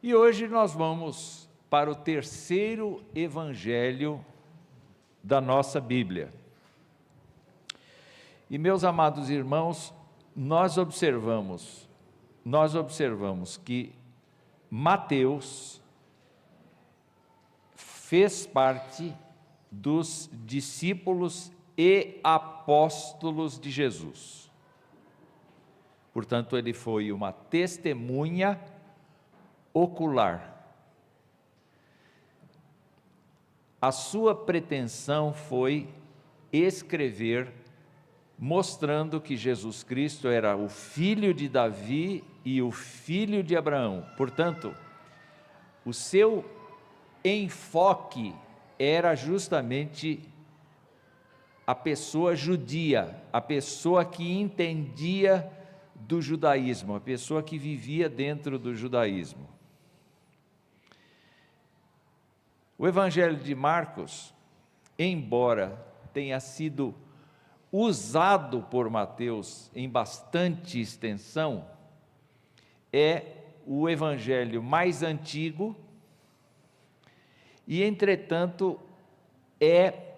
E hoje nós vamos para o terceiro evangelho da nossa Bíblia. E meus amados irmãos, nós observamos que Mateus fez parte dos discípulos e apóstolos de Jesus. Portanto, ele foi uma testemunha ocular. A sua pretensão foi escrever mostrando que Jesus Cristo era o filho de Davi e o filho de Abraão. Portanto, o seu enfoque era justamente a pessoa judia, a pessoa que entendia do judaísmo, a pessoa que vivia dentro do judaísmo. O Evangelho de Marcos, embora tenha sido usado por Mateus em bastante extensão, é o evangelho mais antigo e, entretanto, é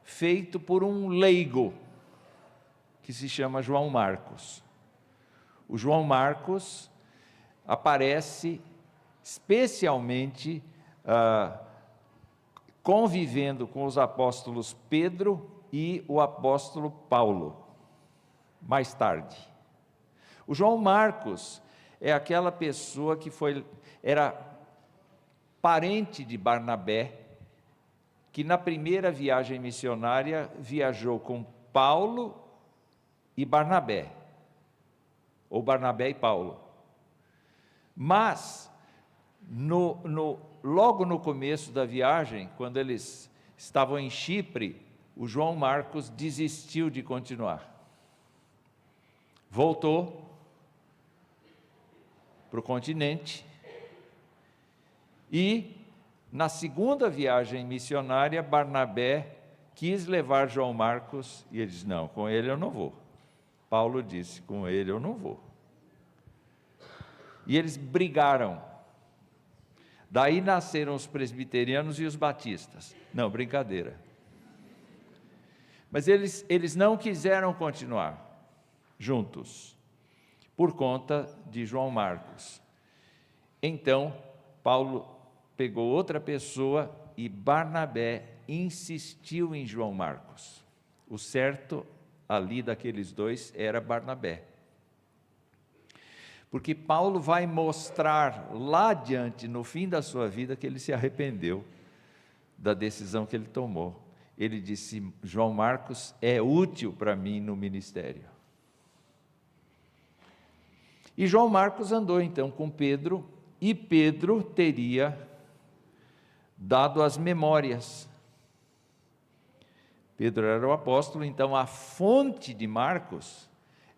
feito por um leigo que se chama João Marcos. O João Marcos aparece especialmente convivendo com os apóstolos Pedro e o apóstolo Paulo, mais tarde. O João Marcos é aquela pessoa que era parente de Barnabé, que na primeira viagem missionária viajou com Paulo e Barnabé, ou Barnabé e Paulo. Mas, logo no começo da viagem, quando eles estavam em Chipre, o João Marcos desistiu de continuar. Voltou para o continente e, na segunda viagem missionária, Barnabé quis levar João Marcos e ele disse: não, com ele eu não vou. Paulo disse: com ele eu não vou. E eles brigaram. Daí nasceram os presbiterianos e os batistas. Não, brincadeira. Mas eles não quiseram continuar juntos, por conta de João Marcos. Então, Paulo pegou outra pessoa e Barnabé insistiu em João Marcos. O certo ali daqueles dois era Barnabé. Porque Paulo vai mostrar lá adiante, no fim da sua vida, que ele se arrependeu da decisão que ele tomou. Ele disse: João Marcos é útil para mim no ministério. E João Marcos andou então com Pedro, e Pedro teria dado as memórias. Pedro era o apóstolo, então a fonte de Marcos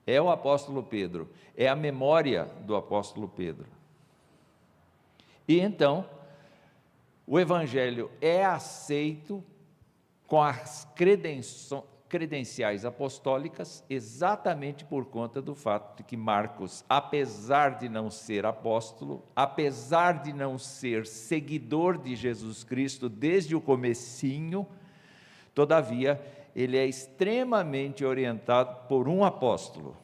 é o apóstolo Pedro, é a memória do apóstolo Pedro. E então, o evangelho é aceito com as credenciais apostólicas, exatamente por conta do fato de que Marcos, apesar de não ser apóstolo, apesar de não ser seguidor de Jesus Cristo desde o comecinho, todavia, ele é extremamente orientado por um apóstolo.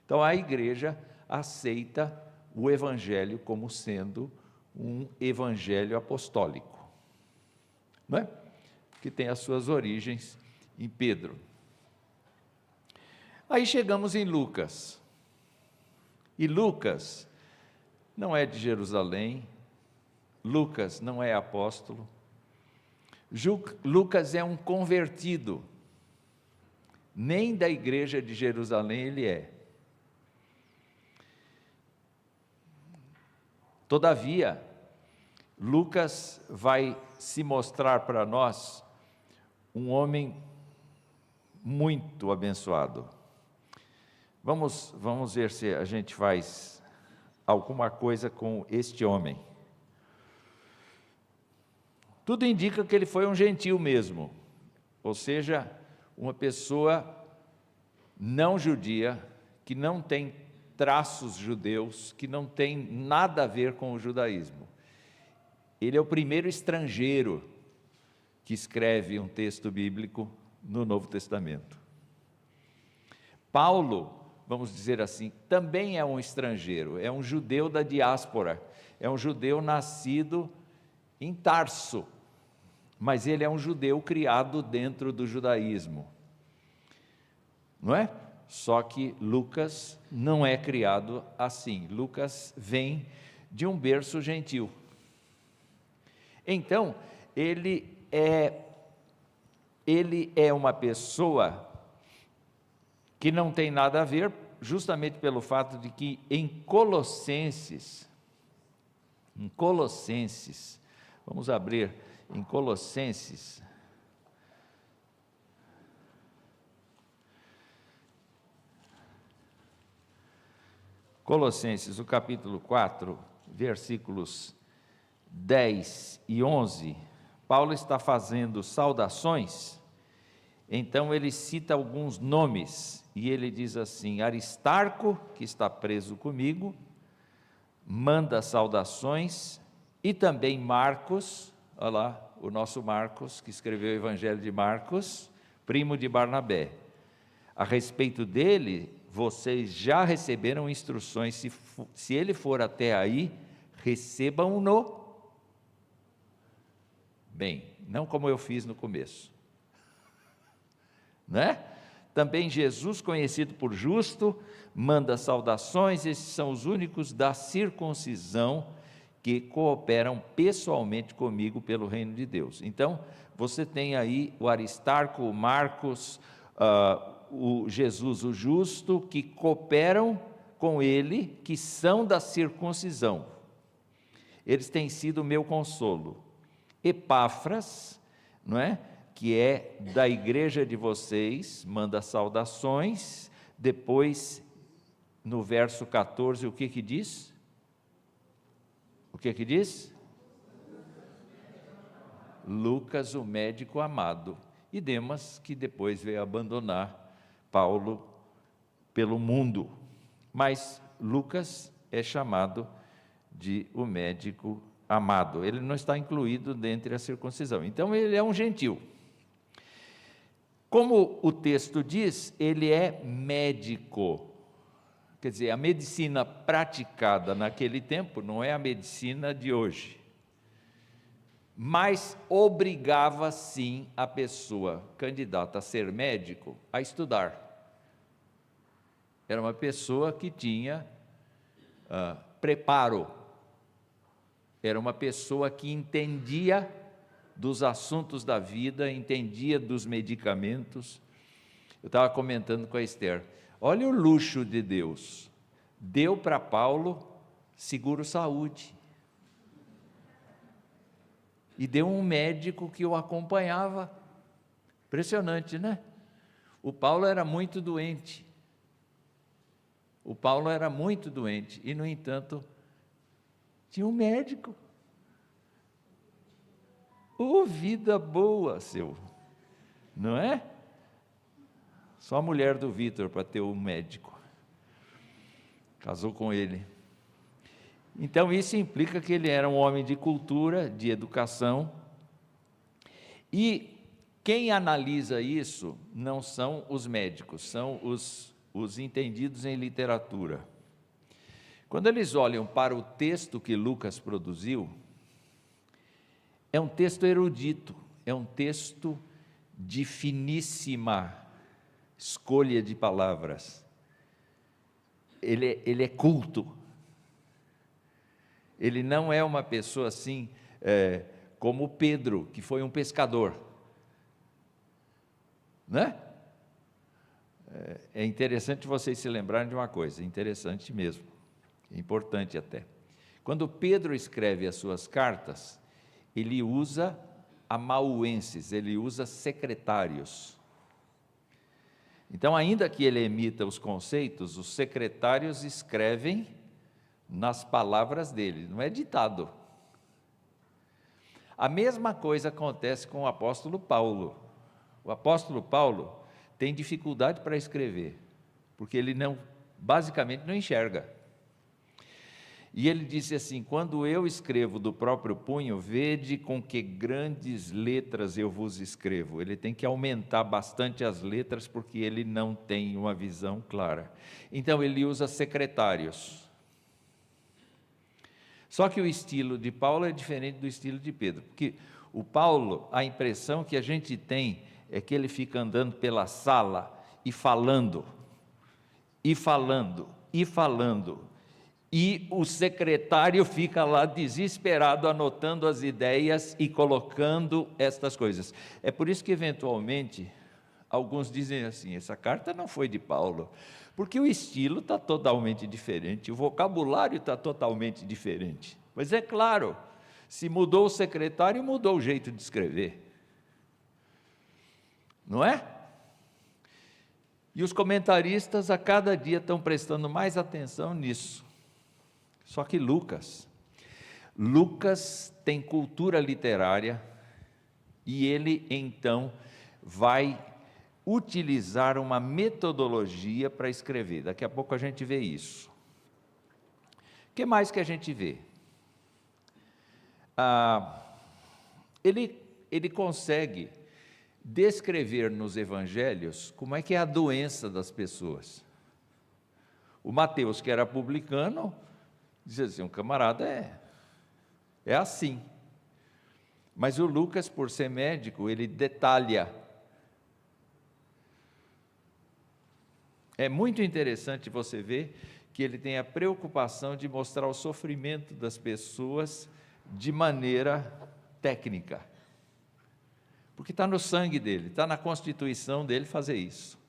Então, a igreja aceita o evangelho como sendo um evangelho apostólico, não é? Que tem as suas origens em Pedro. Aí chegamos em Lucas. E Lucas não é de Jerusalém, Lucas não é apóstolo, Lucas é um convertido, nem da igreja de Jerusalém ele é. Todavia, Lucas vai se mostrar para nós um homem muito abençoado. Vamos ver se a gente faz alguma coisa com este homem. Tudo indica que ele foi um gentil mesmo, ou seja, uma pessoa não judia, que não tem traços judeus que não têm nada a ver com o judaísmo. Ele é o primeiro estrangeiro que escreve um texto bíblico no Novo Testamento. Paulo, vamos dizer assim, também é um estrangeiro, é um judeu da diáspora, é um judeu nascido em Tarso, mas ele é um judeu criado dentro do judaísmo, não é? Só que Lucas não é criado assim. Lucas vem de um berço gentil. Então, ele é uma pessoa que não tem nada a ver, justamente pelo fato de que em Colossenses, vamos abrir em Colossenses, o capítulo 4, versículos 10 e 11, Paulo está fazendo saudações, então ele cita alguns nomes, e ele diz assim: Aristarco, que está preso comigo, manda saudações, e também Marcos, olha lá, o nosso Marcos, que escreveu o Evangelho de Marcos, primo de Barnabé. A respeito dele, vocês já receberam instruções, se ele for até aí, recebam-no bem, não como eu fiz no começo, né? Também Jesus, conhecido por justo, manda saudações. Esses são os únicos da circuncisão que cooperam pessoalmente comigo pelo reino de Deus. Então, você tem aí o Aristarco, o Marcos, o Jesus, o justo, que cooperam com ele, que são da circuncisão. Eles têm sido meu consolo. Epáfras, não é? Que é da igreja de vocês, manda saudações. Depois, no verso 14, o que que diz? O que que diz? Lucas, o médico amado, e Demas, que depois veio abandonar Paulo pelo mundo. Mas Lucas é chamado de o médico amado, ele não está incluído dentre a circuncisão, então ele é um gentil. Como o texto diz, ele é médico, quer dizer, a medicina praticada naquele tempo não é a medicina de hoje, mas obrigava sim a pessoa candidata a ser médico a estudar. Era uma pessoa que tinha preparo, era uma pessoa que entendia dos assuntos da vida, entendia dos medicamentos. Eu estava comentando com a Esther, olha o luxo de Deus, deu para Paulo seguro-saúde, e deu um médico que o acompanhava. Impressionante, né? O Paulo era muito doente, e no entanto, tinha um médico. Vida boa, não é? Só a mulher do Vitor para ter um médico, casou com ele. Então isso implica que ele era um homem de cultura, de educação, e quem analisa isso não são os médicos, são os entendidos em literatura. Quando eles olham para o texto que Lucas produziu, é um texto erudito, é um texto de finíssima escolha de palavras. Ele é culto. Ele não é uma pessoa assim, como Pedro, que foi um pescador, né? É interessante vocês se lembrarem de uma coisa, interessante mesmo, importante até. Quando Pedro escreve as suas cartas, ele usa amauenses, ele usa secretários. Então, ainda que ele emita os conceitos, os secretários escrevem nas palavras dele, não é ditado. A mesma coisa acontece com o apóstolo Paulo. O apóstolo Paulo tem dificuldade para escrever, porque ele basicamente não enxerga. E ele disse assim: quando eu escrevo do próprio punho, vede com que grandes letras eu vos escrevo. Ele tem que aumentar bastante as letras, porque ele não tem uma visão clara. Então ele usa secretários. Só que o estilo de Paulo é diferente do estilo de Pedro, porque o Paulo, a impressão que a gente tem é que ele fica andando pela sala e falando, e falando, e falando. E o secretário fica lá desesperado, anotando as ideias e colocando estas coisas. É por isso que, eventualmente, alguns dizem assim: essa carta não foi de Paulo, porque o estilo está totalmente diferente, o vocabulário está totalmente diferente. Mas é claro, se mudou o secretário, mudou o jeito de escrever. Não é? E os comentaristas a cada dia estão prestando mais atenção nisso. Só que Lucas tem cultura literária, e ele então vai utilizar uma metodologia para escrever. Daqui a pouco a gente vê isso. O que mais que a gente vê? Ele consegue descrever nos evangelhos como é que é a doença das pessoas. O Mateus, que era publicano, dizia assim: um camarada é assim. Mas o Lucas, por ser médico, ele detalha. É muito interessante você ver que ele tem a preocupação de mostrar o sofrimento das pessoas de maneira técnica. Porque está no sangue dele, está na constituição dele fazer isso.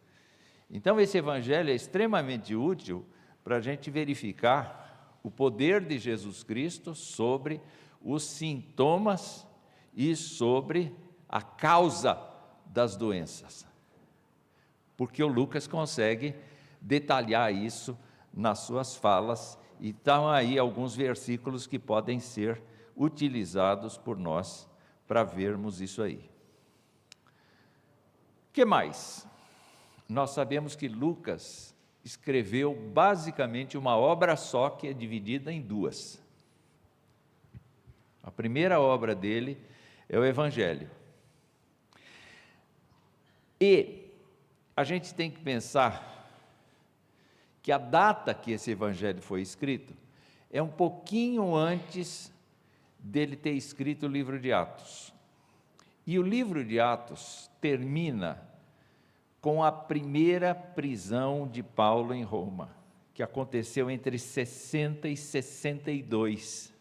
Então esse evangelho é extremamente útil para a gente verificar o poder de Jesus Cristo sobre os sintomas e sobre a causa das doenças. Porque o Lucas consegue detalhar isso nas suas falas, e estão aí alguns versículos que podem ser utilizados por nós para vermos isso aí. O que mais? Nós sabemos que Lucas escreveu basicamente uma obra só, que é dividida em duas. A primeira obra dele é o Evangelho. E a gente tem que pensar que a data que esse Evangelho foi escrito é um pouquinho antes dele ter escrito o livro de Atos. E o livro de Atos termina com a primeira prisão de Paulo em Roma, que aconteceu entre 60 e 62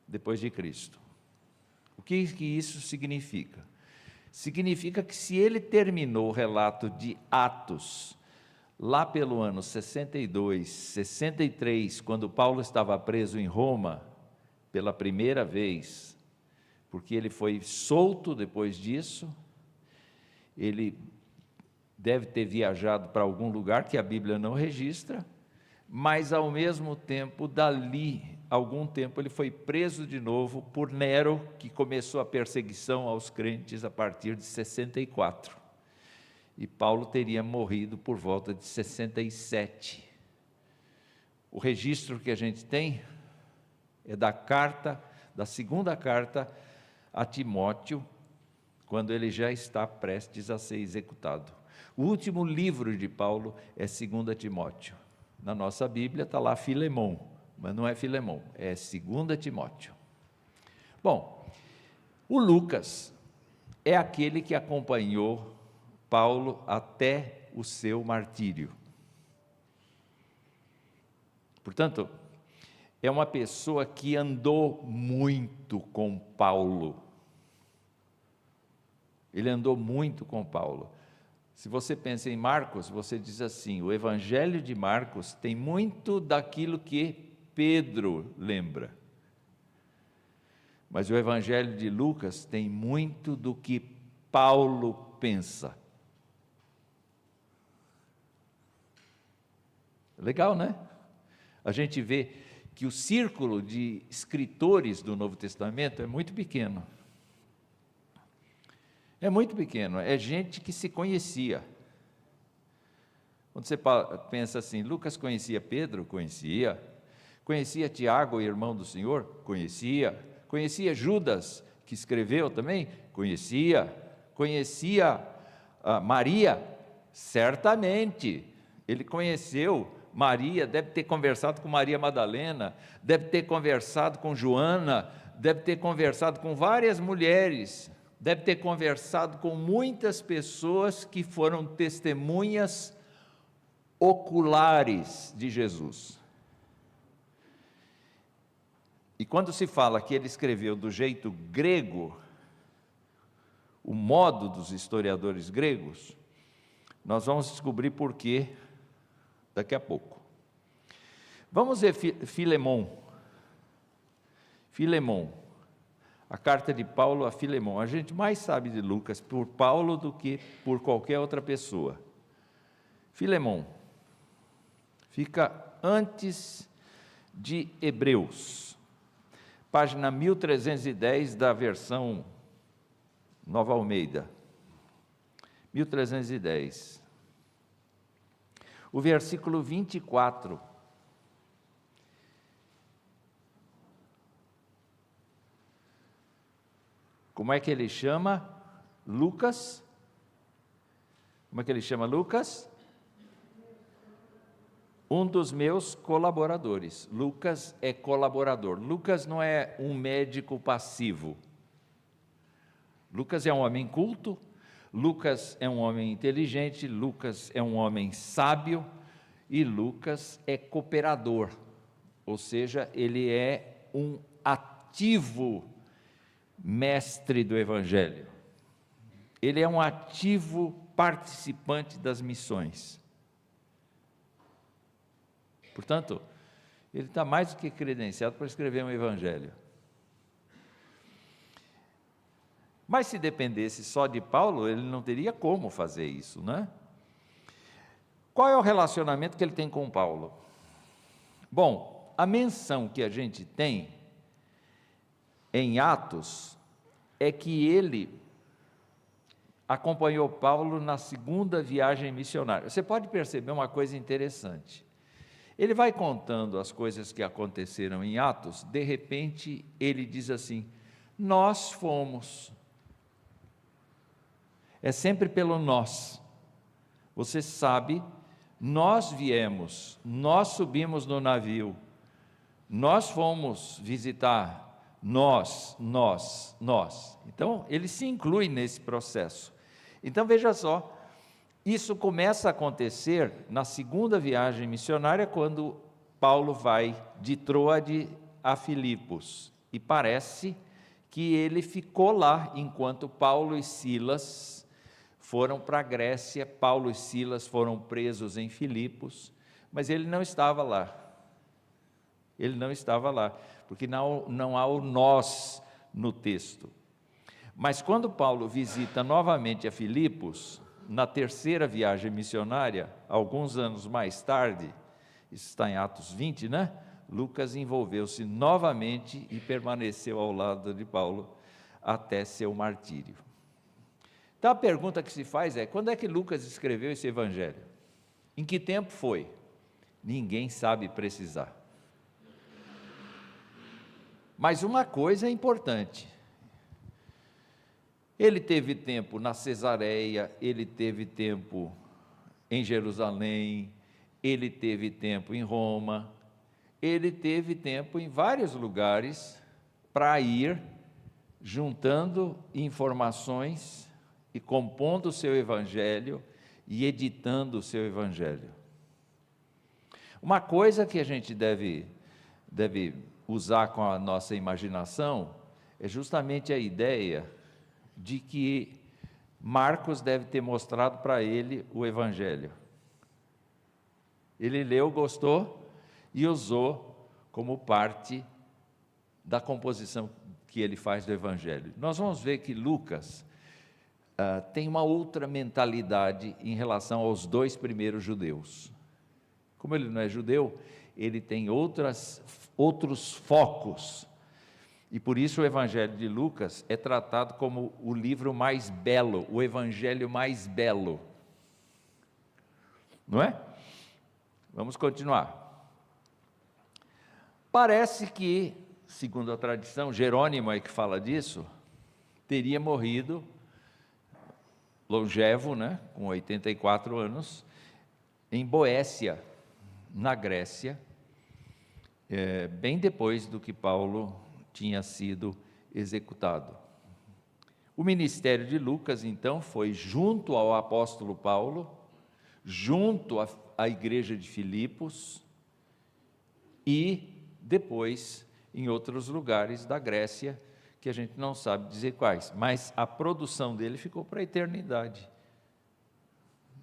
depois de Cristo. O que isso significa? Significa que se ele terminou o relato de Atos lá pelo ano 62, 63, quando Paulo estava preso em Roma pela primeira vez, porque ele foi solto depois disso, ele deve ter viajado para algum lugar que a Bíblia não registra, mas ao mesmo tempo, dali, algum tempo, ele foi preso de novo por Nero, que começou a perseguição aos crentes a partir de 64. E Paulo teria morrido por volta de 67. O registro que a gente tem é da segunda carta a Timóteo, quando ele já está prestes a ser executado. O último livro de Paulo é 2 Timóteo. Na nossa Bíblia está lá Filemão, mas não é Filemão, é 2 Timóteo. Bom, o Lucas é aquele que acompanhou Paulo até o seu martírio. Portanto, é uma pessoa que andou muito com Paulo. Ele andou muito com Paulo. Se você pensa em Marcos, você diz assim: o Evangelho de Marcos tem muito daquilo que Pedro lembra. Mas o Evangelho de Lucas tem muito do que Paulo pensa. Legal, né? A gente vê que o círculo de escritores do Novo Testamento é muito pequeno. É muito pequeno, é gente que se conhecia. Quando você pensa assim, Lucas conhecia Pedro? Conhecia. Conhecia Tiago, irmão do Senhor? Conhecia. Conhecia Judas, que escreveu também? Conhecia. Conhecia Maria? Certamente. Ele conheceu Maria, deve ter conversado com Maria Madalena, deve ter conversado com Joana, deve ter conversado com várias mulheres, deve ter conversado com muitas pessoas que foram testemunhas oculares de Jesus. E quando se fala que ele escreveu do jeito grego, o modo dos historiadores gregos, nós vamos descobrir por quê daqui a pouco. Vamos ver Filemon. Filemon, a carta de Paulo a Filemon. A gente mais sabe de Lucas por Paulo do que por qualquer outra pessoa. Filemon fica antes de Hebreus, página 1310 da versão Nova Almeida, 1310. O versículo 24. Como é que ele chama Lucas? Como é que ele chama Lucas? Um dos meus colaboradores. Lucas é colaborador. Lucas não é um médico passivo. Lucas é um homem culto, Lucas é um homem inteligente, Lucas é um homem sábio e Lucas é cooperador, ou seja, ele é um ativo mestre do Evangelho. Ele é um ativo participante das missões. Portanto, ele está mais do que credenciado para escrever um Evangelho. Mas se dependesse só de Paulo, ele não teria como fazer isso, né? Qual é o relacionamento que ele tem com Paulo? Bom, a menção que a gente tem em Atos é que ele acompanhou Paulo na segunda viagem missionária. Você pode perceber uma coisa interessante. Ele vai contando as coisas que aconteceram em Atos, de repente ele diz assim: nós fomos. É sempre pelo nós. Você sabe, nós viemos, nós subimos no navio, nós fomos visitar, nós. Então, ele se inclui nesse processo. Então, veja só, isso começa a acontecer na segunda viagem missionária, quando Paulo vai de Troade a Filipos, e parece que ele ficou lá, enquanto Paulo e Silas foram para a Grécia. Paulo e Silas foram presos em Filipos, mas ele não estava lá. Ele não estava lá, porque não há o nós no texto. Mas quando Paulo visita novamente a Filipos, na terceira viagem missionária, alguns anos mais tarde, isso está em Atos 20, né? Lucas envolveu-se novamente e permaneceu ao lado de Paulo até seu martírio. Então a pergunta que se faz é: quando é que Lucas escreveu esse evangelho? Em que tempo foi? Ninguém sabe precisar. Mas uma coisa é importante: ele teve tempo na Cesareia, ele teve tempo em Jerusalém, ele teve tempo em Roma, ele teve tempo em vários lugares para ir juntando informações e compondo o seu evangelho e editando o seu evangelho. Uma coisa que a gente deve usar com a nossa imaginação é justamente a ideia de que Marcos deve ter mostrado para ele o evangelho. Ele leu, gostou e usou como parte da composição que ele faz do evangelho. Nós vamos ver que Lucas tem uma outra mentalidade em relação aos dois primeiros judeus. Como ele não é judeu, ele tem outros focos, e por isso o evangelho de Lucas é tratado como o livro mais belo, o evangelho mais belo. não é? Vamos continuar. Parece que, segundo a tradição, Jerônimo é que fala disso, teria morrido longevo, né, com 84 anos, em Boécia, na Grécia, bem depois do que Paulo tinha sido executado. O ministério de Lucas, então, foi junto ao apóstolo Paulo, junto à igreja de Filipos e depois em outros lugares da Grécia, que a gente não sabe dizer quais, mas a produção dele ficou para a eternidade,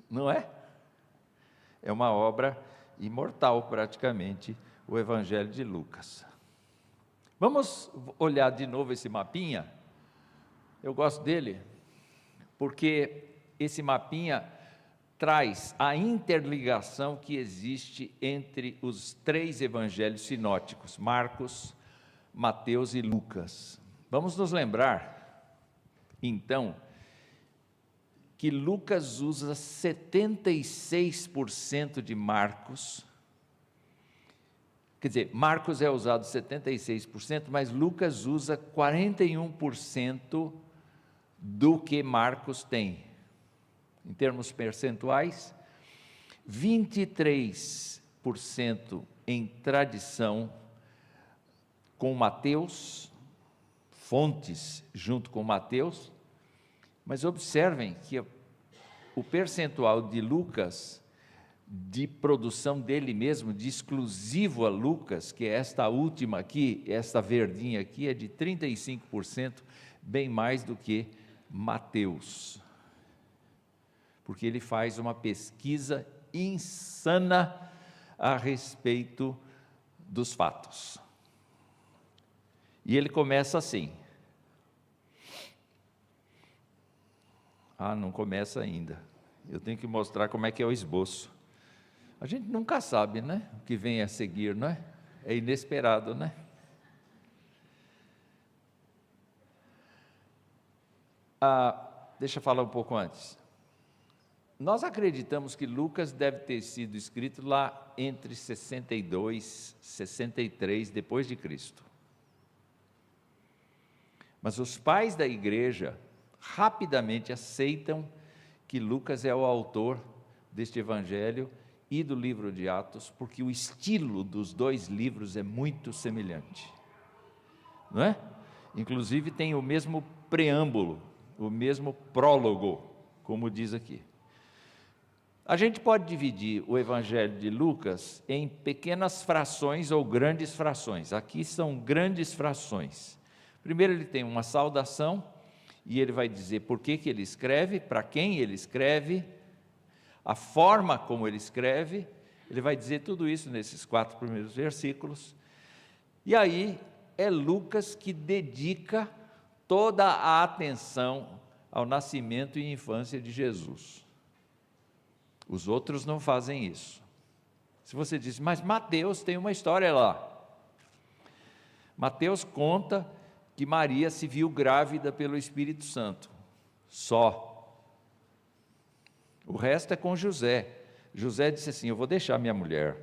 não é? É uma obra imortal praticamente, o Evangelho de Lucas. Vamos olhar de novo esse mapinha? Eu gosto dele, porque esse mapinha traz a interligação que existe entre os três evangelhos sinóticos, Marcos, Mateus e Lucas. Vamos nos lembrar, então, que Lucas usa 76% de Marcos. Quer dizer, Marcos é usado 76%, mas Lucas usa 41% do que Marcos tem. Em termos percentuais, 23% em tradição com Mateus, fontes junto com Mateus, mas observem que o percentual de Lucas, de produção dele mesmo, de exclusivo a Lucas, que é esta última aqui, esta verdinha aqui, é de 35%, bem mais do que Mateus, porque ele faz uma pesquisa insana a respeito dos fatos. E ele começa assim. Não começa ainda. Eu tenho que mostrar como é que é o esboço. A gente nunca sabe, né? O que vem a seguir, não é? É inesperado, né? Deixa eu falar um pouco antes. Nós acreditamos que Lucas deve ter sido escrito lá entre 62 e 63 depois de Cristo. Mas os pais da igreja rapidamente aceitam que Lucas é o autor deste evangelho e do livro de Atos, porque o estilo dos dois livros é muito semelhante, não é? Inclusive tem o mesmo preâmbulo, o mesmo prólogo, como diz aqui. A gente pode dividir o evangelho de Lucas em pequenas frações ou grandes frações. Aqui são grandes frações. Primeiro ele tem uma saudação, e ele vai dizer por que ele escreve, para quem ele escreve, a forma como ele escreve. Ele vai dizer tudo isso nesses 4 primeiros versículos. E aí é Lucas que dedica toda a atenção ao nascimento e infância de Jesus. Os outros não fazem isso. Se você diz, mas Mateus tem uma história lá. Mateus conta que Maria se viu grávida pelo Espírito Santo, só. O resto é com José. José disse assim, eu vou deixar minha mulher,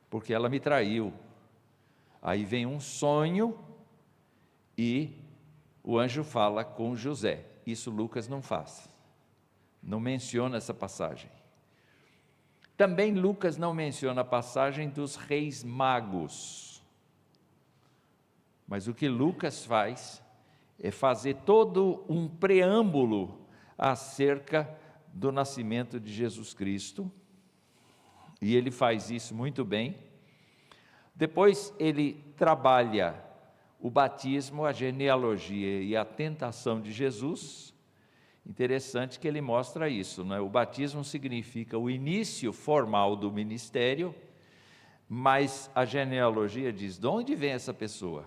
porque ela me traiu. Aí vem um sonho, e o anjo fala com José. Isso Lucas não faz, não menciona essa passagem. Também Lucas não menciona a passagem dos reis magos. Mas o que Lucas faz é fazer todo um preâmbulo acerca do nascimento de Jesus Cristo, e ele faz isso muito bem. Depois ele trabalha o batismo, a genealogia e a tentação de Jesus. Interessante que ele mostra isso, não é? O batismo significa o início formal do ministério, mas a genealogia diz, de onde vem essa pessoa?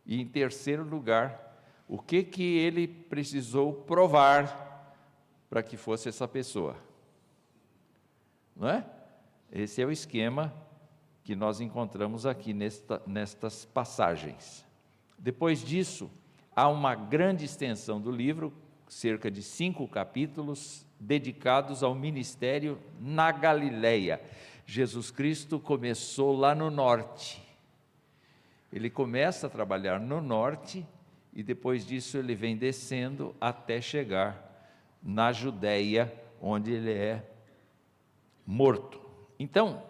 E em terceiro lugar, o que ele precisou provar para que fosse essa pessoa? Não é? Esse é o esquema que nós encontramos aqui nestas passagens. Depois disso, há uma grande extensão do livro, cerca de 5 capítulos, dedicados ao ministério na Galileia. Jesus Cristo começou lá no norte. Ele começa a trabalhar no norte e depois disso ele vem descendo até chegar na Judéia, onde ele é morto. Então,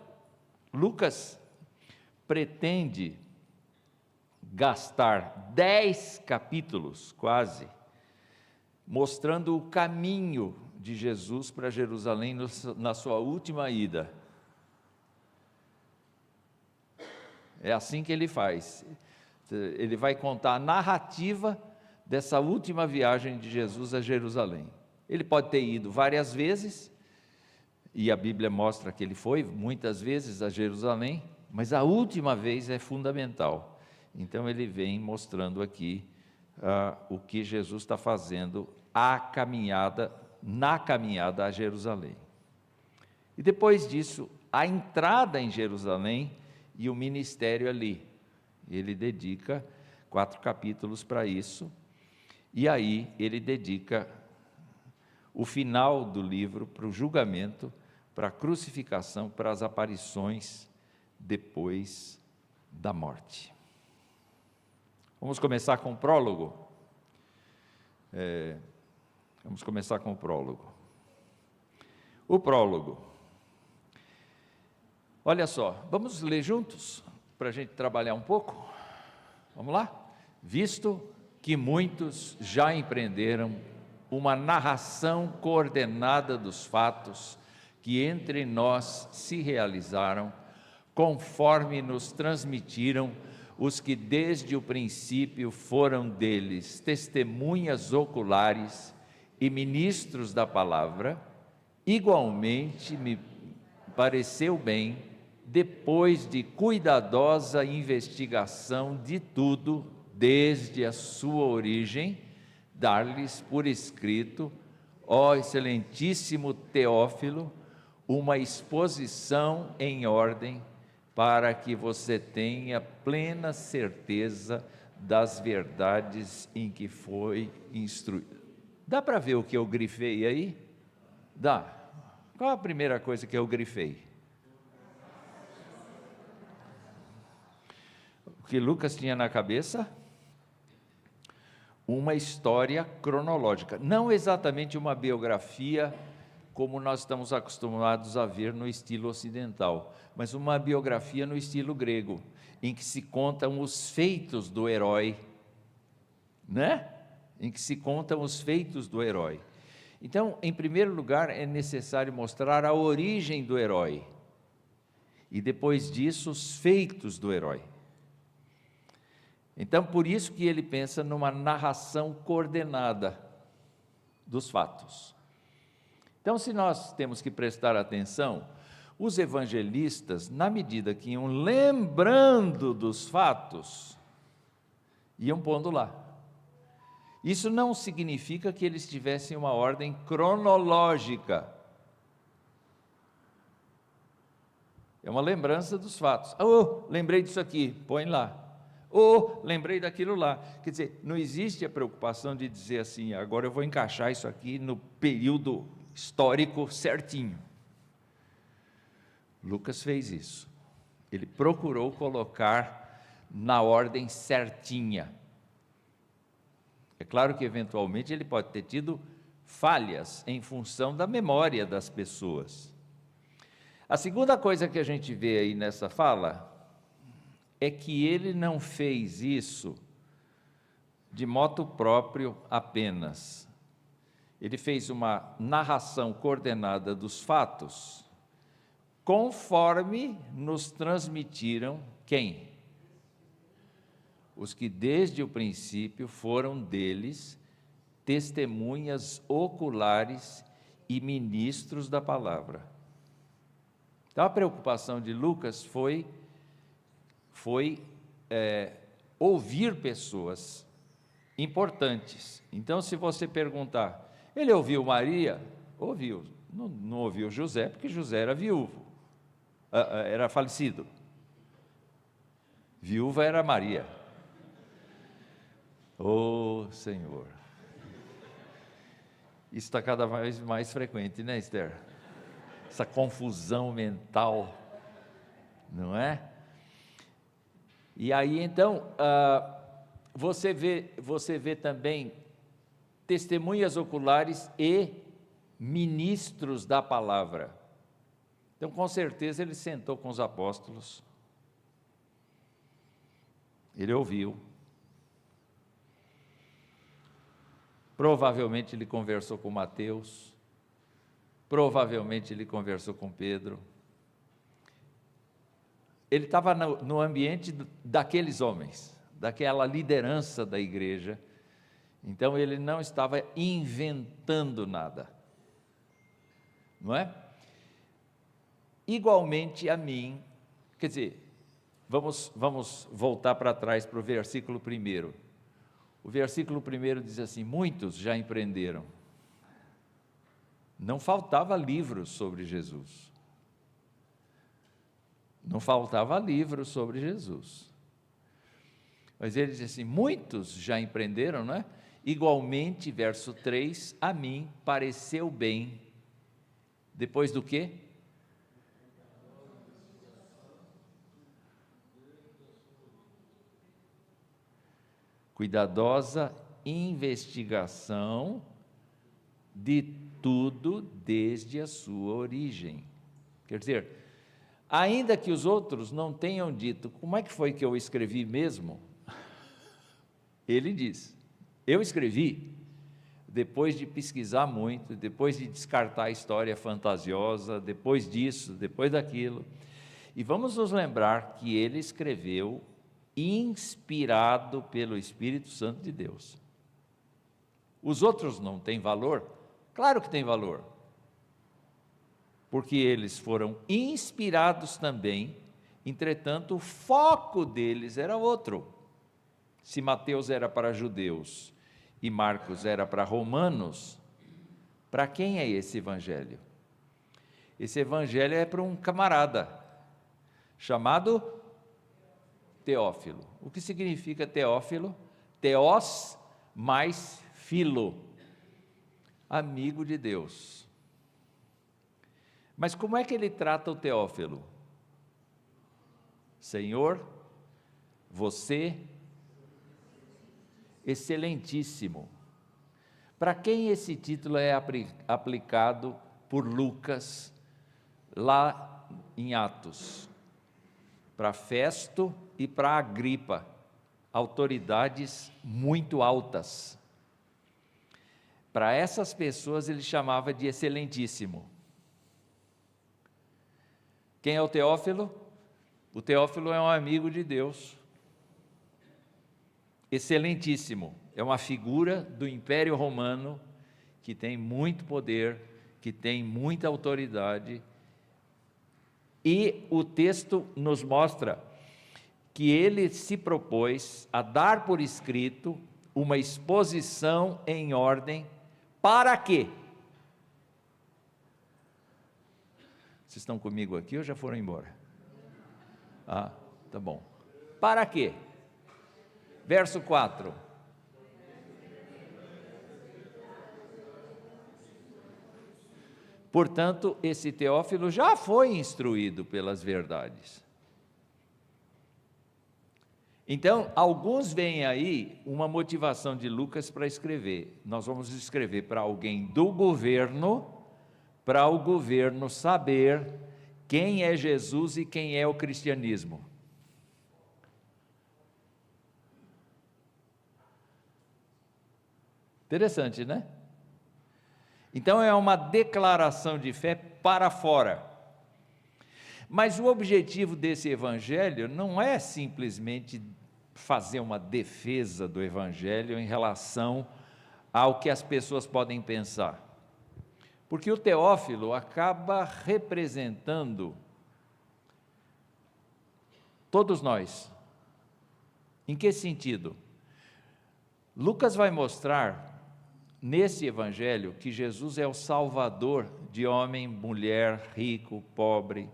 Lucas pretende gastar 10 capítulos, quase, mostrando o caminho de Jesus para Jerusalém na sua última ida. É assim que ele faz. Ele vai contar a narrativa dessa última viagem de Jesus a Jerusalém. Ele pode ter ido várias vezes, e a Bíblia mostra que ele foi muitas vezes a Jerusalém, mas a última vez é fundamental. Então ele vem mostrando aqui o que Jesus está fazendo na caminhada a Jerusalém. E depois disso, a entrada em Jerusalém e o ministério ali. Ele dedica 4 capítulos para isso, e aí ele dedica o final do livro para o julgamento, para a crucificação, para as aparições depois da morte. Vamos começar com o prólogo. Vamos começar com o prólogo. O prólogo. Olha só, vamos ler juntos, para a gente trabalhar um pouco? Vamos lá? Visto que muitos já empreenderam uma narração coordenada dos fatos que entre nós se realizaram, conforme nos transmitiram os que desde o princípio foram deles testemunhas oculares e ministros da palavra, igualmente me pareceu bem, depois de cuidadosa investigação de tudo, desde a sua origem, dar-lhes por escrito, ó excelentíssimo Teófilo, uma exposição em ordem, para que você tenha plena certeza das verdades em que foi instruído. Dá para ver o que eu grifei aí? Dá. Qual a primeira coisa que eu grifei? O que Lucas tinha na cabeça? Uma história cronológica, não exatamente uma biografia como nós estamos acostumados a ver no estilo ocidental, mas uma biografia no estilo grego, em que se contam os feitos do herói, né? Em que se contam os feitos do herói. Então, em primeiro lugar, é necessário mostrar a origem do herói, e depois disso, os feitos do herói. Então, por isso que ele pensa numa narração coordenada dos fatos. Então, se nós temos que prestar atenção, os evangelistas, na medida que iam lembrando dos fatos, iam pondo lá. Isso não significa que eles tivessem uma ordem cronológica. É uma lembrança dos fatos. Oh, lembrei disso aqui, põe lá. Oh, lembrei daquilo lá. Quer dizer, não existe a preocupação de dizer assim, agora eu vou encaixar isso aqui no período histórico certinho. Lucas fez isso. Ele procurou colocar na ordem certinha. É claro que eventualmente ele pode ter tido falhas em função da memória das pessoas. A segunda coisa que a gente vê aí nessa fala é que ele não fez isso de motu próprio apenas. Ele fez uma narração coordenada dos fatos, conforme nos transmitiram quem? Os que desde o princípio foram deles testemunhas oculares e ministros da palavra. Então a preocupação de Lucas foi ouvir pessoas importantes. Então, se você perguntar, ele ouviu Maria? Ouviu. Não ouviu José, porque José era viúvo, era falecido. Viúva era Maria. Oh, Senhor! Isso está cada vez mais frequente, né, Esther? Essa confusão mental, não é? E aí, então, você vê também testemunhas oculares e ministros da palavra. Então, com certeza, ele sentou com os apóstolos, ele ouviu, provavelmente ele conversou com Mateus, provavelmente ele conversou com Pedro. Ele estava no ambiente daqueles homens, daquela liderança da igreja, então ele não estava inventando nada, não é? Igualmente a mim, quer dizer, vamos voltar para trás para o versículo 1. O versículo 1 diz assim: muitos já empreenderam. Não faltava livros sobre Jesus. Não faltava livros sobre Jesus. Mas ele diz assim: muitos já empreenderam, não é? Igualmente, verso 3, a mim pareceu bem, depois do quê? Cuidadosa investigação de tudo desde a sua origem. Quer dizer, ainda que os outros não tenham dito, como é que foi que eu escrevi mesmo? Ele diz, eu escrevi, depois de pesquisar muito, depois de descartar a história fantasiosa, depois disso, depois daquilo, e vamos nos lembrar que ele escreveu inspirado pelo Espírito Santo de Deus. Os outros não têm valor? Claro que tem valor, porque eles foram inspirados também, entretanto o foco deles era outro. Se Mateus era para judeus e Marcos era para romanos, para quem é esse evangelho? Esse evangelho é para um camarada chamado Teófilo. O que significa Teófilo? Teós mais filo, amigo de Deus. Mas como é que ele trata o Teófilo? Senhor, você, excelentíssimo. Para quem esse título é aplicado por Lucas, lá em Atos? Para Festo e para Agripa, autoridades muito altas. Para essas pessoas ele chamava de excelentíssimo. Quem é o Teófilo? O Teófilo é um amigo de Deus. Excelentíssimo, é uma figura do Império Romano que tem muito poder, que tem muita autoridade. E o texto nos mostra que ele se propôs a dar por escrito uma exposição em ordem. Para quê? Vocês estão comigo aqui ou já foram embora? Ah, tá bom. Para quê? Verso 4. Portanto, esse Teófilo já foi instruído pelas verdades. Então, alguns veem aí uma motivação de Lucas para escrever. Nós vamos escrever para alguém do governo, para o governo saber quem é Jesus e quem é o cristianismo. Interessante, né? Então é uma declaração de fé para fora. Mas o objetivo desse evangelho não é simplesmente fazer uma defesa do evangelho em relação ao que as pessoas podem pensar. Porque o Teófilo acaba representando todos nós. Em que sentido? Lucas vai mostrar nesse evangelho que Jesus é o Salvador de homem, mulher, rico, pobre,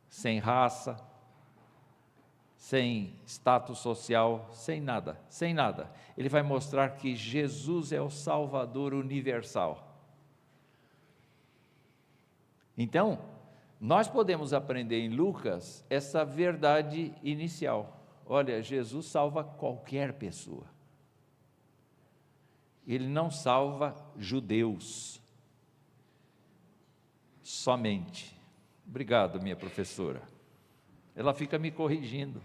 sem raça, sem status social, sem nada, sem nada. Ele vai mostrar que Jesus é o Salvador universal. Então, nós podemos aprender em Lucas essa verdade inicial. Olha, Jesus salva qualquer pessoa. Ele não salva judeus somente. Obrigado, minha professora. Ela fica me corrigindo.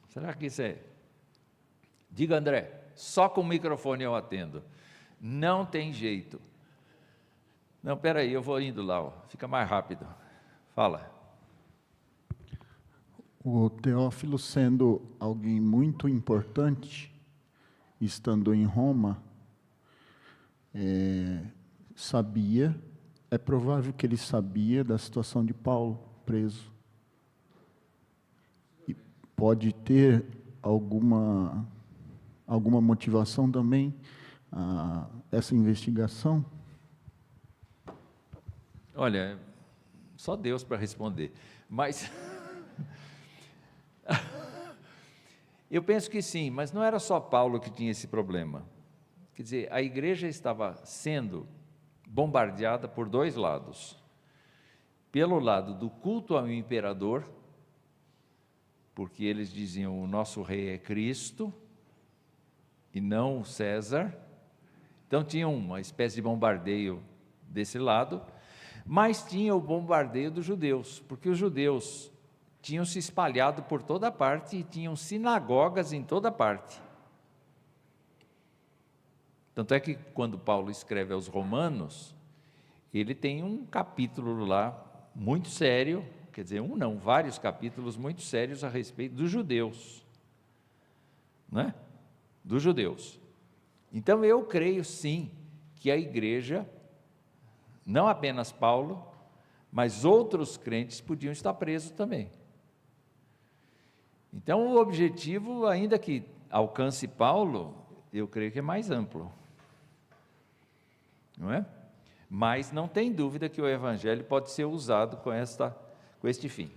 Será que isso é? Diga, André, só com o microfone eu atendo. Não tem jeito. Não, peraí, eu vou indo lá, ó. Fica mais rápido. Fala. O Teófilo, sendo alguém muito importante, estando em Roma, é provável que ele sabia da situação de Paulo preso. E pode ter alguma motivação também essa investigação? Olha, só Deus para responder, mas eu penso que sim, mas não era só Paulo que tinha esse problema. Quer dizer, a igreja estava sendo bombardeada por dois lados. Pelo lado do culto ao imperador, porque eles diziam, o nosso rei é Cristo, e não César. Então tinha uma espécie de bombardeio desse lado, mas tinha o bombardeio dos judeus, porque os judeus tinham se espalhado por toda parte e tinham sinagogas em toda parte. Tanto é que quando Paulo escreve aos Romanos, ele tem um capítulo lá muito sério, quer dizer, vários capítulos muito sérios a respeito dos judeus, não é? Dos judeus. Então eu creio sim que a igreja, não apenas Paulo, mas outros crentes podiam estar presos também. Então o objetivo, ainda que alcance Paulo, eu creio que é mais amplo, não é? Mas não tem dúvida que o evangelho pode ser usado com este fim.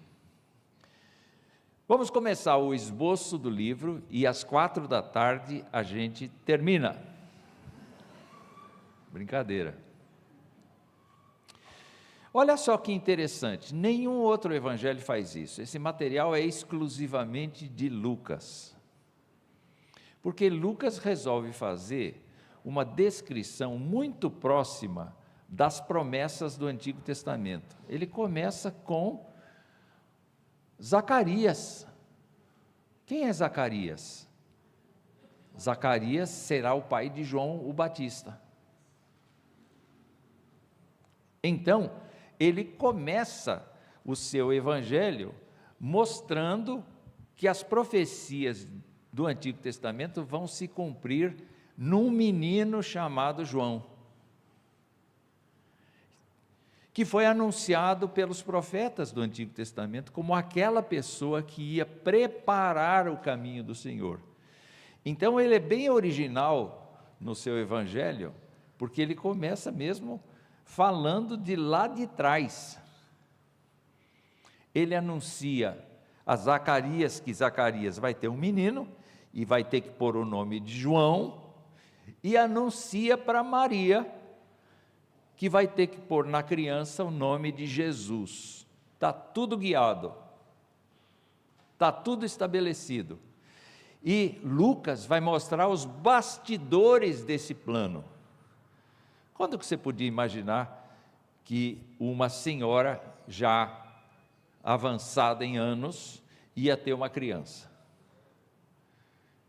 Vamos começar o esboço do livro e às 16h a gente termina. Brincadeira. Olha só que interessante, nenhum outro evangelho faz isso. Esse material é exclusivamente de Lucas. Porque Lucas resolve fazer uma descrição muito próxima das promessas do Antigo Testamento. Ele começa com Zacarias. Quem é Zacarias? Zacarias será o pai de João o Batista. Então, ele começa o seu evangelho mostrando que as profecias do Antigo Testamento vão se cumprir num menino chamado João, que foi anunciado pelos profetas do Antigo Testamento como aquela pessoa que ia preparar o caminho do Senhor. Então ele é bem original no seu evangelho, porque ele começa mesmo falando de lá de trás. Ele anuncia a Zacarias que Zacarias vai ter um menino e vai ter que pôr o nome de João, e anuncia para Maria que vai ter que pôr na criança o nome de Jesus. Está tudo guiado, está tudo estabelecido. E Lucas vai mostrar os bastidores desse plano. Quando que você podia imaginar que uma senhora já avançada em anos ia ter uma criança?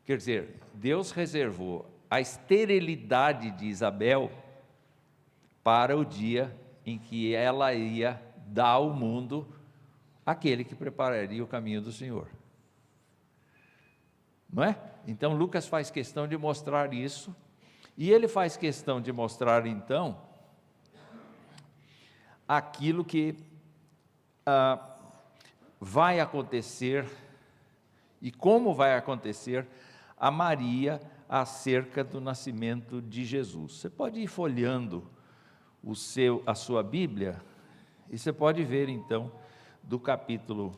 Quer dizer, Deus reservou a esterilidade de Isabel para o dia em que ela ia dar ao mundo aquele que prepararia o caminho do Senhor. Não é? Então Lucas faz questão de mostrar isso, e ele faz questão de mostrar então aquilo que vai acontecer e como vai acontecer a Maria acerca do nascimento de Jesus. Você pode ir folheando a sua Bíblia, e você pode ver então do capítulo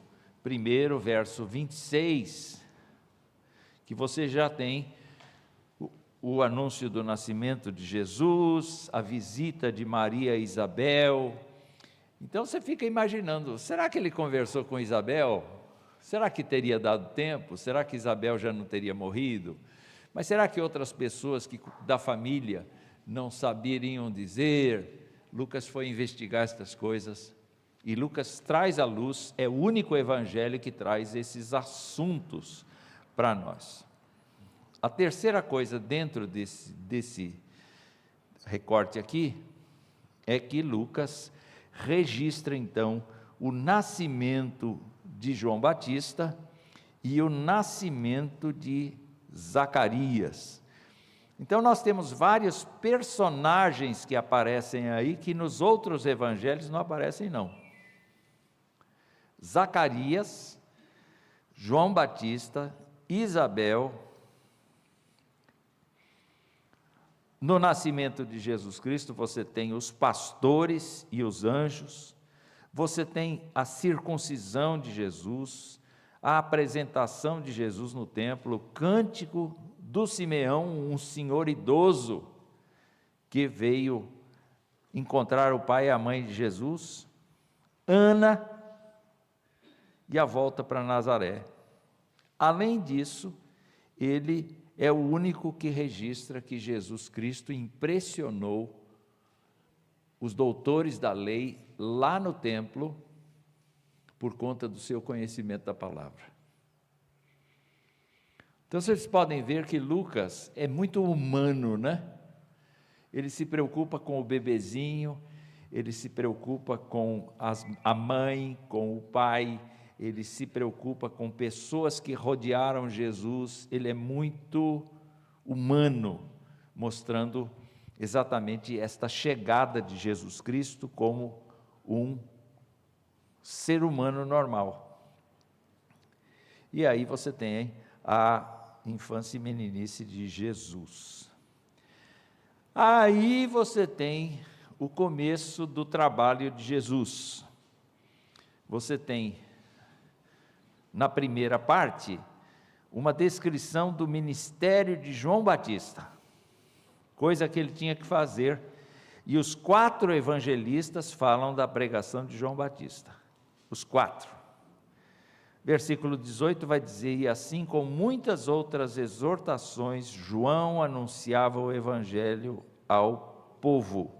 1, verso 26, que você já tem o anúncio do nascimento de Jesus, a visita de Maria e Isabel. Então você fica imaginando, será que ele conversou com Isabel? Será que teria dado tempo? Será que Isabel já não teria morrido? Mas será que outras pessoas da família não saberiam dizer? Lucas foi investigar estas coisas e Lucas traz à luz, é o único evangelho que traz esses assuntos para nós. A terceira coisa dentro desse recorte aqui é que Lucas registra então o nascimento de João Batista e o nascimento de Zacarias. Então nós temos vários personagens que aparecem aí que nos outros evangelhos não aparecem não. Zacarias, João Batista, Isabel. No nascimento de Jesus Cristo, você tem os pastores e os anjos, você tem a circuncisão de Jesus, a apresentação de Jesus no templo, o cântico do Simeão, um senhor idoso que veio encontrar o pai e a mãe de Jesus, Ana e a volta para Nazaré. Além disso, ele é o único que registra que Jesus Cristo impressionou os doutores da lei lá no templo por conta do seu conhecimento da palavra. Então vocês podem ver que Lucas é muito humano, né? Ele se preocupa com o bebezinho, ele se preocupa com a mãe, com o pai, ele se preocupa com pessoas que rodearam Jesus, ele é muito humano, mostrando exatamente esta chegada de Jesus Cristo como um ser humano normal. E aí você tem a infância e meninice de Jesus. Aí você tem o começo do trabalho de Jesus. Você tem, na primeira parte, uma descrição do ministério de João Batista, coisa que ele tinha que fazer, e os 4 evangelistas falam da pregação de João Batista, os 4. Versículo 18 vai dizer: e assim com muitas outras exortações, João anunciava o evangelho ao povo.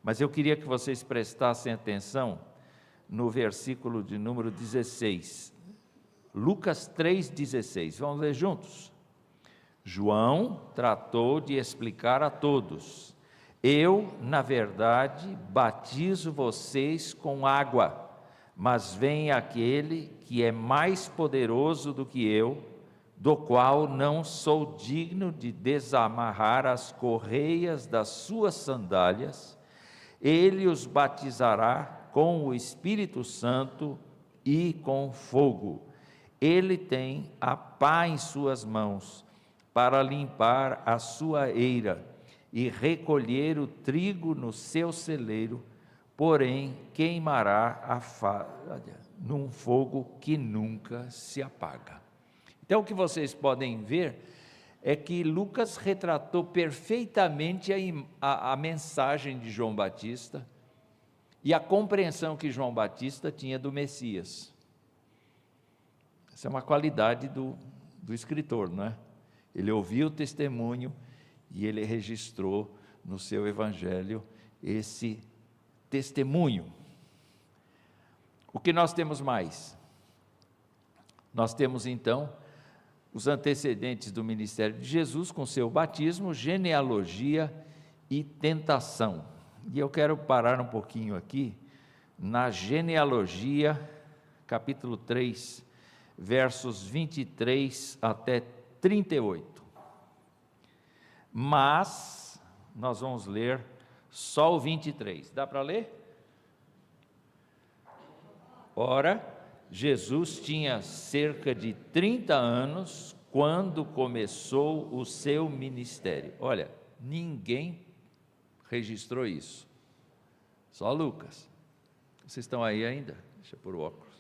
Mas eu queria que vocês prestassem atenção no versículo de número 16, Lucas 3,16, vamos ler juntos? João tratou de explicar a todos: eu, na verdade, batizo vocês com água, mas vem aquele que é mais poderoso do que eu, do qual não sou digno de desamarrar as correias das suas sandálias. Ele os batizará com o Espírito Santo e com fogo. Ele tem a pá em suas mãos para limpar a sua eira e recolher o trigo no seu celeiro, porém queimará a falha num fogo que nunca se apaga. Então o que vocês podem ver é que Lucas retratou perfeitamente a mensagem de João Batista e a compreensão que João Batista tinha do Messias. Essa é uma qualidade do escritor, não é? Ele ouviu o testemunho e ele registrou no seu evangelho esse testemunho. O que nós temos mais? Nós temos então os antecedentes do ministério de Jesus com seu batismo, genealogia e tentação. E eu quero parar um pouquinho aqui na genealogia, capítulo 3, versos 23 até 38. Mas nós vamos ler só o 23. Dá para ler? Ora, Jesus tinha cerca de 30 anos quando começou o seu ministério. Olha, ninguém registrou isso, só Lucas. Vocês estão aí ainda? Deixa eu pôr o óculos.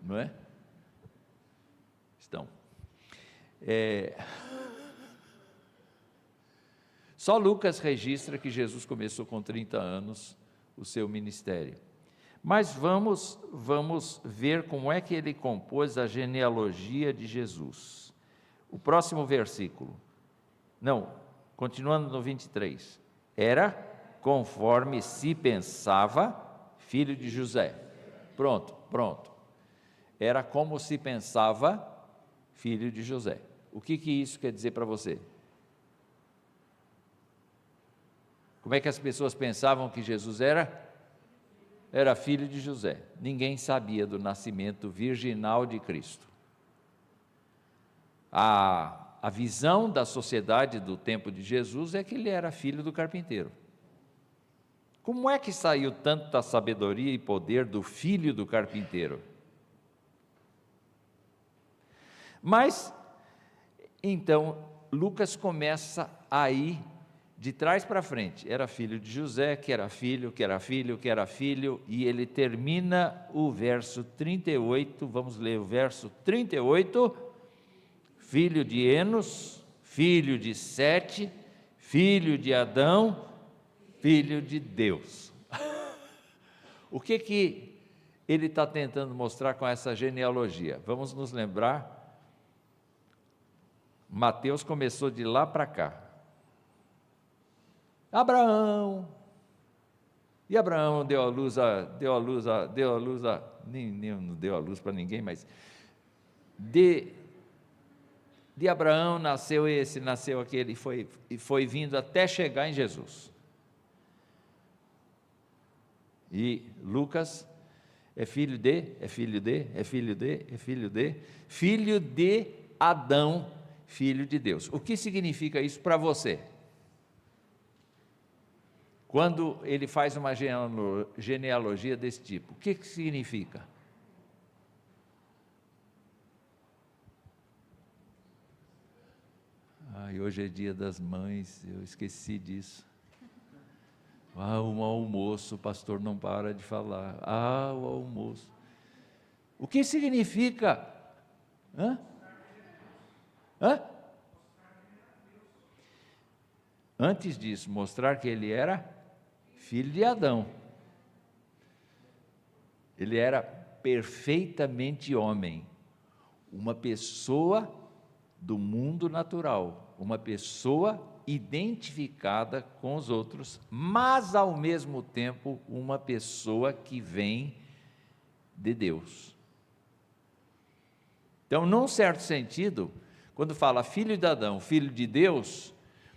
Não é? Estão. Só Lucas registra que Jesus começou com 30 anos o seu ministério. Mas vamos ver como é que ele compôs a genealogia de Jesus. O próximo versículo. Não, continuando no 23. Era conforme se pensava, filho de José. Pronto. Era como se pensava, filho de José. O que isso quer dizer para você? Como é que as pessoas pensavam que Jesus era? Era filho de José. Ninguém sabia do nascimento virginal de Cristo. A visão da sociedade do tempo de Jesus é que ele era filho do carpinteiro. Como é que saiu tanta sabedoria e poder do filho do carpinteiro? Mas, então, Lucas começa aí, de trás para frente. Era filho de José, que era filho, e ele termina o verso 38, vamos ler o verso 38, filho de Enos, filho de Sete, filho de Adão, filho de Deus. O que ele está tentando mostrar com essa genealogia? Vamos nos lembrar, Mateus começou de lá para cá. Abraão, e Abraão deu a luz não deu a luz para ninguém, mas de Abraão nasceu esse, nasceu aquele, e foi vindo até chegar em Jesus. E Lucas é filho de Adão, filho de Deus. O que significa isso para você? Quando ele faz uma genealogia desse tipo, o que significa? Hoje é dia das mães, eu esqueci disso. O almoço, o pastor não para de falar. O almoço. O que significa? Antes disso, mostrar que ele era filho de Adão. Ele era perfeitamente homem, uma pessoa do mundo natural, uma pessoa identificada com os outros, mas ao mesmo tempo uma pessoa que vem de Deus. Então, num certo sentido, quando fala filho de Adão, filho de Deus,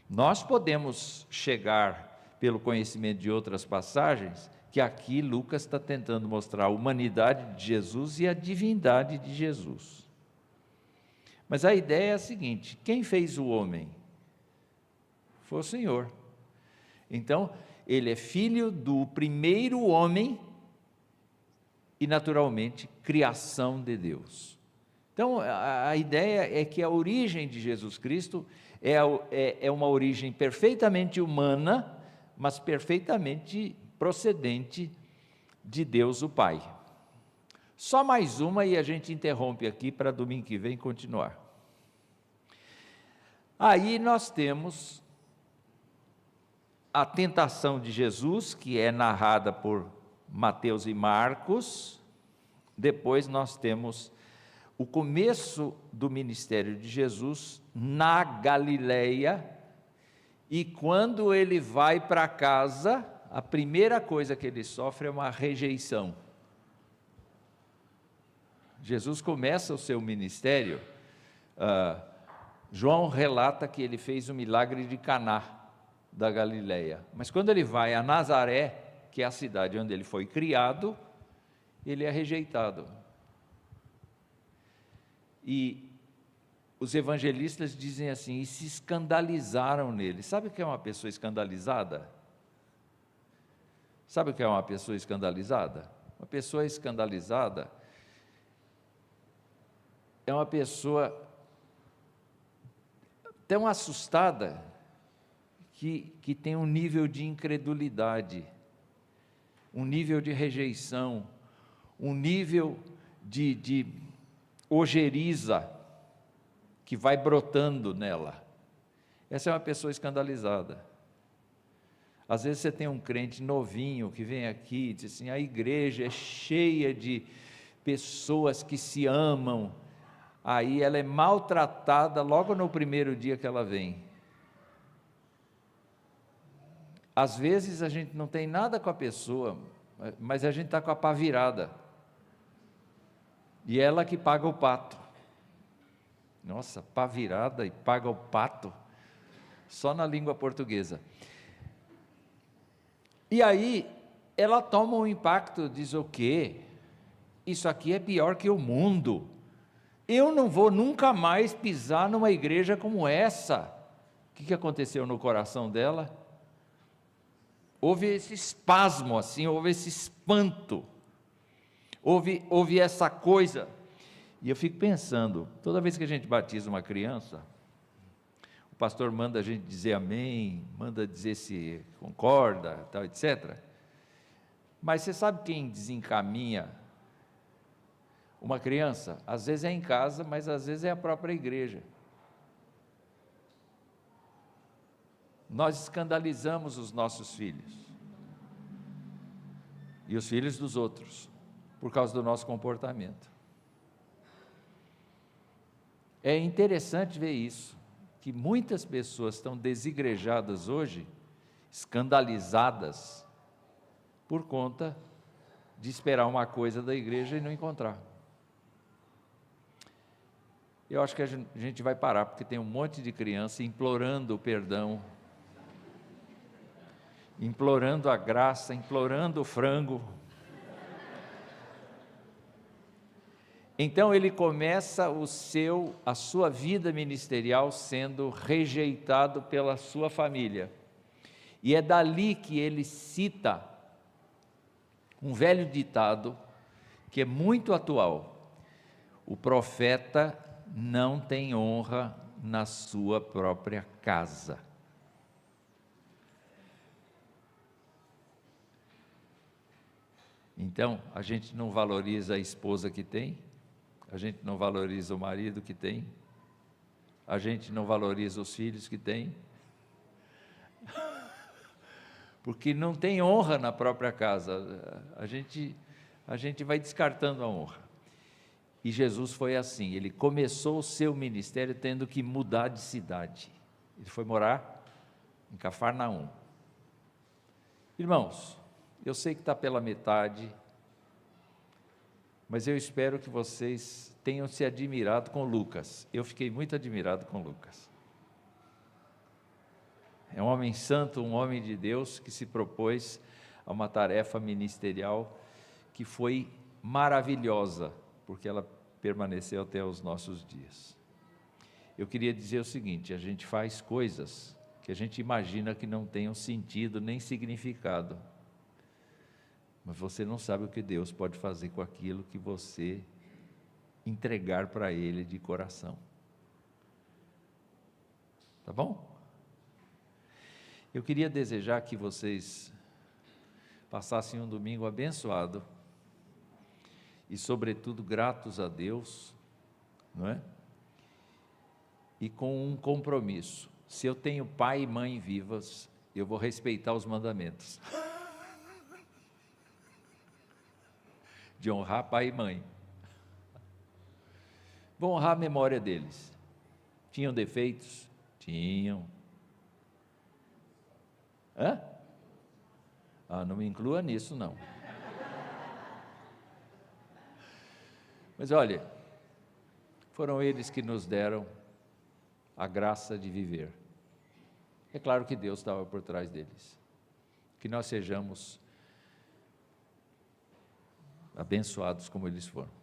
nós podemos chegar, pelo conhecimento de outras passagens, que aqui Lucas está tentando mostrar a humanidade de Jesus e a divindade de Jesus. Mas a ideia é a seguinte: quem fez o homem? Foi o Senhor. Então, ele é filho do primeiro homem e, naturalmente, criação de Deus. Então, a ideia é que a origem de Jesus Cristo é uma origem perfeitamente humana, mas perfeitamente procedente de Deus o Pai. Só mais uma e a gente interrompe aqui para domingo que vem continuar. Aí nós temos a tentação de Jesus, que é narrada por Mateus e Marcos. Depois nós temos o começo do ministério de Jesus na Galileia, e quando ele vai para casa, a primeira coisa que ele sofre é uma rejeição. Jesus começa o seu ministério, João relata que ele fez o milagre de Caná da Galileia, mas quando ele vai a Nazaré, que é a cidade onde ele foi criado, ele é rejeitado. E os evangelistas dizem assim, e se escandalizaram nele. Sabe o que é uma pessoa escandalizada? Sabe o que é uma pessoa escandalizada? Uma pessoa escandalizada é uma pessoa tão assustada que tem um nível de incredulidade. um nível de rejeição, um nível de ojeriza que vai brotando nela. Essa é uma pessoa escandalizada. Às vezes você tem um crente novinho que vem aqui e diz assim, a igreja é cheia de pessoas que se amam, aí ela é maltratada logo no primeiro dia que ela vem. Às vezes a gente não tem nada com a pessoa, mas a gente está com a pá virada, e ela que paga o pato. Nossa, pá virada e paga o pato, só na língua portuguesa. E aí, ela toma um impacto, diz o quê? Isso aqui é pior que o mundo, eu não vou nunca mais pisar numa igreja como essa. O que aconteceu no coração dela? Houve esse espasmo assim, houve esse espanto, houve essa coisa, e eu fico pensando, toda vez que a gente batiza uma criança, o pastor manda a gente dizer amém, manda dizer se concorda, tal, etc. Mas você sabe quem desencaminha uma criança? Às vezes é em casa, mas às vezes é a própria igreja. Nós escandalizamos os nossos filhos e os filhos dos outros por causa do nosso comportamento. É interessante ver isso, que muitas pessoas estão desigrejadas hoje, escandalizadas, por conta de esperar uma coisa da igreja e não encontrar. Eu acho que a gente vai parar, porque tem um monte de criança implorando o perdão, implorando a graça, implorando o frango. Então ele começa a sua vida ministerial sendo rejeitado pela sua família, e é dali que ele cita um velho ditado, que é muito atual: o profeta não tem honra na sua própria casa. Então, a gente não valoriza a esposa que tem, a gente não valoriza o marido que tem, a gente não valoriza os filhos que tem, porque não tem honra na própria casa, a gente vai descartando a honra. E Jesus foi assim, ele começou o seu ministério tendo que mudar de cidade, ele foi morar em Cafarnaum. Irmãos, eu sei que está pela metade, mas eu espero que vocês tenham se admirado com Lucas. Eu fiquei muito admirado com Lucas. É um homem santo, um homem de Deus, que se propôs a uma tarefa ministerial que foi maravilhosa, porque ela permaneceu até os nossos dias. Eu queria dizer o seguinte: a gente faz coisas que a gente imagina que não tenham sentido nem significado, mas você não sabe o que Deus pode fazer com aquilo que você entregar para Ele de coração. Tá bom? Eu queria desejar que vocês passassem um domingo abençoado e, sobretudo, gratos a Deus, não é? E com um compromisso: se eu tenho pai e mãe vivas, eu vou respeitar os mandamentos de honrar pai e mãe. Vou honrar a memória deles. Tinham defeitos? Tinham. Não me inclua nisso, não. Mas olha, foram eles que nos deram a graça de viver. É claro que Deus estava por trás deles. Que nós sejamos abençoados como eles foram.